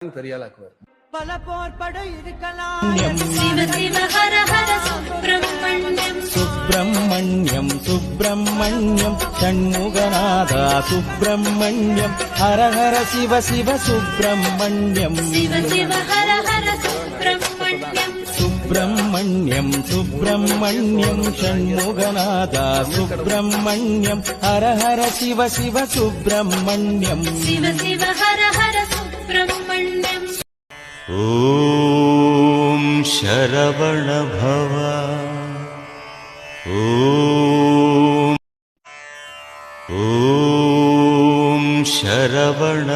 பெரியாளாக்குவார். பல போர்பட இருக்கலாம். சிவ சிவ ஹர ஹர சுப்ரமண்யம் சுப்ரமண்யம் சுப்ரமண்யம் ஷண்முகநாதா சுப்ரமண்யம் ஹர ஹர சிவ சிவ சுப்ரமண்யம் சிவ சிவ ஹர ஹர சுப்ரமண்யம் சுப்ரமண்யம் சுப்ரமண்யம் ஷண்முகநாதா சுப்ரமண்யம் ஹர ஹர சிவ சிவ சுப்ரமண்யம் சிவ சிவ ஹர ஹர சுப்ரமண்யம். ॐ शरवण भव ॐ शरवण